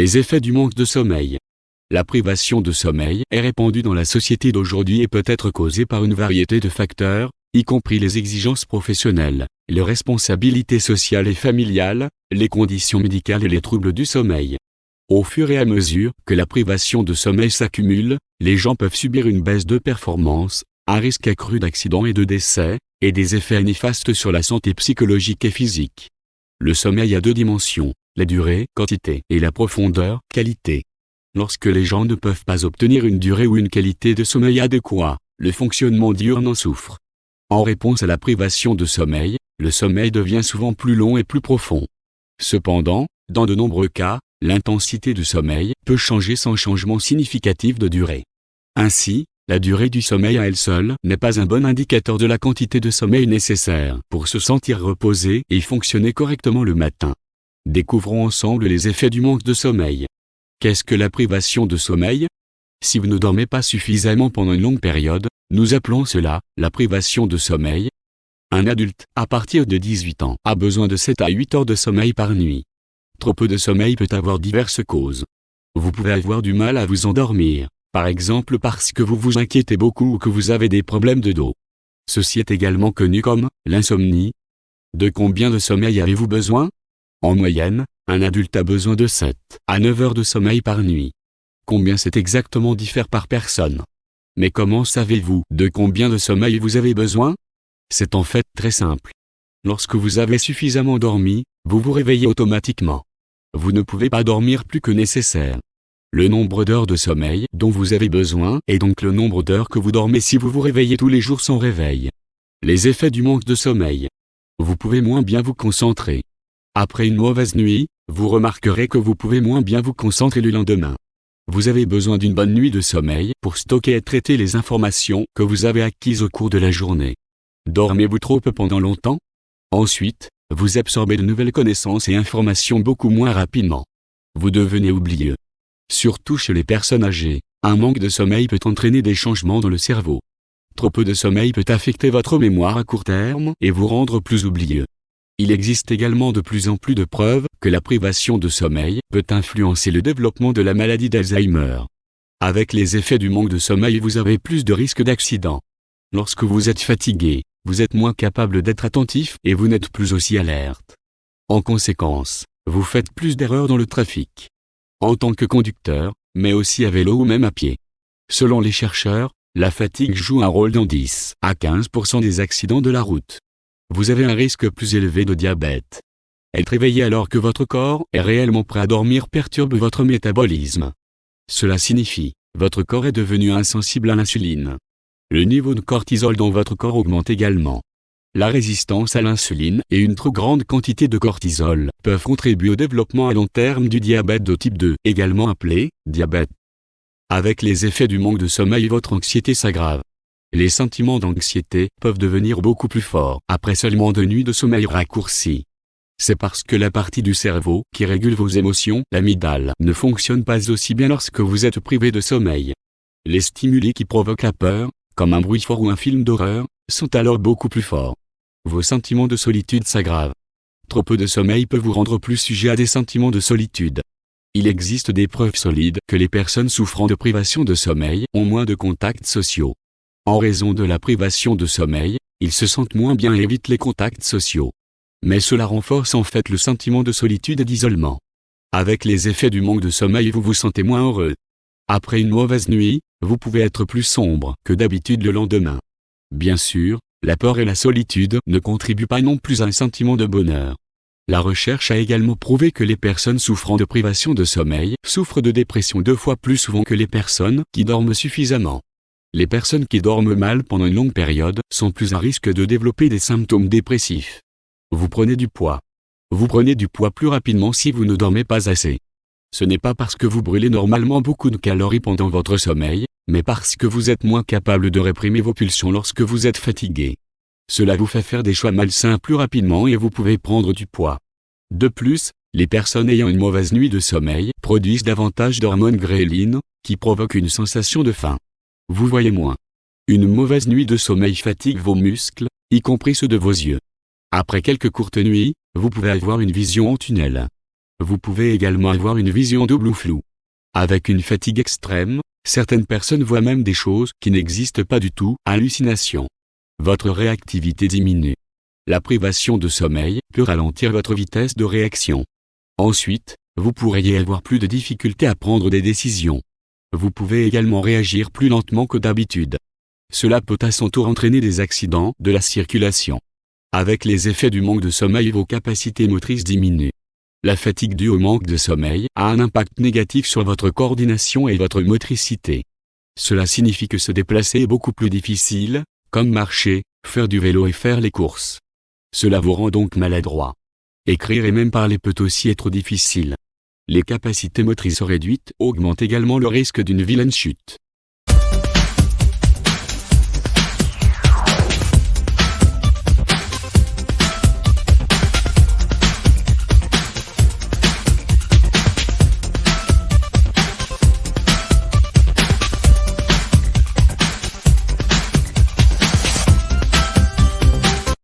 Les effets du manque de sommeil. La privation de sommeil est répandue dans la société d'aujourd'hui et peut être causée par une variété de facteurs, y compris les exigences professionnelles, les responsabilités sociales et familiales, les conditions médicales et les troubles du sommeil. Au fur et à mesure que la privation de sommeil s'accumule, les gens peuvent subir une baisse de performance, un risque accru d'accidents et de décès, et des effets néfastes sur la santé psychologique et physique. Le sommeil a deux dimensions, la durée, quantité, et la profondeur, qualité. Lorsque les gens ne peuvent pas obtenir une durée ou une qualité de sommeil adéquat, le fonctionnement diurne en souffre. En réponse à la privation de sommeil, le sommeil devient souvent plus long et plus profond. Cependant, dans de nombreux cas, l'intensité du sommeil peut changer sans changement significatif de durée. Ainsi, la durée du sommeil à elle seule n'est pas un bon indicateur de la quantité de sommeil nécessaire pour se sentir reposé et fonctionner correctement le matin. Découvrons ensemble les effets du manque de sommeil. Qu'est-ce que la privation de sommeil? Si vous ne dormez pas suffisamment pendant une longue période, nous appelons cela la privation de sommeil. Un adulte, à partir de 18 ans, a besoin de 7 à 8 heures de sommeil par nuit. Trop peu de sommeil peut avoir diverses causes. Vous pouvez avoir du mal à vous endormir, par exemple parce que vous vous inquiétez beaucoup ou que vous avez des problèmes de dos. Ceci est également connu comme l'insomnie. De combien de sommeil avez-vous besoin? En moyenne, un adulte a besoin de 7 à 9 heures de sommeil par nuit. Combien c'est exactement diffère par personne. Mais comment savez-vous de combien de sommeil vous avez besoin? C'est en fait très simple. Lorsque vous avez suffisamment dormi, vous vous réveillez automatiquement. Vous ne pouvez pas dormir plus que nécessaire. Le nombre d'heures de sommeil dont vous avez besoin est donc le nombre d'heures que vous dormez si vous vous réveillez tous les jours sans réveil. Les effets du manque de sommeil. Vous pouvez moins bien vous concentrer. Après une mauvaise nuit, vous remarquerez que vous pouvez moins bien vous concentrer le lendemain. Vous avez besoin d'une bonne nuit de sommeil pour stocker et traiter les informations que vous avez acquises au cours de la journée. Dormez-vous trop peu pendant longtemps? Ensuite, vous absorbez de nouvelles connaissances et informations beaucoup moins rapidement. Vous devenez oublieux. Surtout chez les personnes âgées, un manque de sommeil peut entraîner des changements dans le cerveau. Trop peu de sommeil peut affecter votre mémoire à court terme et vous rendre plus oublieux. Il existe également de plus en plus de preuves que la privation de sommeil peut influencer le développement de la maladie d'Alzheimer. Avec les effets du manque de sommeil, vous avez plus de risques d'accident. Lorsque vous êtes fatigué, vous êtes moins capable d'être attentif et vous n'êtes plus aussi alerte. En conséquence, vous faites plus d'erreurs dans le trafic. En tant que conducteur, mais aussi à vélo ou même à pied. Selon les chercheurs, la fatigue joue un rôle dans 10 à 15% des accidents de la route. Vous avez un risque plus élevé de diabète. Être réveillé alors que votre corps est réellement prêt à dormir perturbe votre métabolisme. Cela signifie, votre corps est devenu insensible à l'insuline. Le niveau de cortisol dans votre corps augmente également. La résistance à l'insuline et une trop grande quantité de cortisol peuvent contribuer au développement à long terme du diabète de type 2, également appelé diabète. Avec les effets du manque de sommeil, votre anxiété s'aggrave. Les sentiments d'anxiété peuvent devenir beaucoup plus forts après seulement 2 nuits de sommeil raccourci. C'est parce que la partie du cerveau qui régule vos émotions, l'amygdale, ne fonctionne pas aussi bien lorsque vous êtes privé de sommeil. Les stimuli qui provoquent la peur, comme un bruit fort ou un film d'horreur, sont alors beaucoup plus forts. Vos sentiments de solitude s'aggravent. Trop peu de sommeil peut vous rendre plus sujet à des sentiments de solitude. Il existe des preuves solides que les personnes souffrant de privation de sommeil ont moins de contacts sociaux. En raison de la privation de sommeil, ils se sentent moins bien et évitent les contacts sociaux. Mais cela renforce en fait le sentiment de solitude et d'isolement. Avec les effets du manque de sommeil, vous vous sentez moins heureux. Après une mauvaise nuit, vous pouvez être plus sombre que d'habitude le lendemain. Bien sûr, la peur et la solitude ne contribuent pas non plus à un sentiment de bonheur. La recherche a également prouvé que les personnes souffrant de privation de sommeil souffrent de dépression 2 fois plus souvent que les personnes qui dorment suffisamment. Les personnes qui dorment mal pendant une longue période sont plus à risque de développer des symptômes dépressifs. Vous prenez du poids. Vous prenez du poids plus rapidement si vous ne dormez pas assez. Ce n'est pas parce que vous brûlez normalement beaucoup de calories pendant votre sommeil, mais parce que vous êtes moins capable de réprimer vos pulsions lorsque vous êtes fatigué. Cela vous fait faire des choix malsains plus rapidement et vous pouvez prendre du poids. De plus, les personnes ayant une mauvaise nuit de sommeil produisent davantage d'hormones ghrélines, qui provoquent une sensation de faim. Vous voyez moins. Une mauvaise nuit de sommeil fatigue vos muscles, y compris ceux de vos yeux. Après quelques courtes nuits, vous pouvez avoir une vision en tunnel. Vous pouvez également avoir une vision double ou floue. Avec une fatigue extrême, certaines personnes voient même des choses qui n'existent pas du tout, hallucinations. Votre réactivité diminue. La privation de sommeil peut ralentir votre vitesse de réaction. Ensuite, vous pourriez avoir plus de difficultés à prendre des décisions. Vous pouvez également réagir plus lentement que d'habitude. Cela peut à son tour entraîner des accidents de la circulation. Avec les effets du manque de sommeil, vos capacités motrices diminuent. La fatigue due au manque de sommeil a un impact négatif sur votre coordination et votre motricité. Cela signifie que se déplacer est beaucoup plus difficile, comme marcher, faire du vélo et faire les courses. Cela vous rend donc maladroit. Écrire et même parler peut aussi être difficile. Les capacités motrices réduites augmentent également le risque d'une vilaine chute.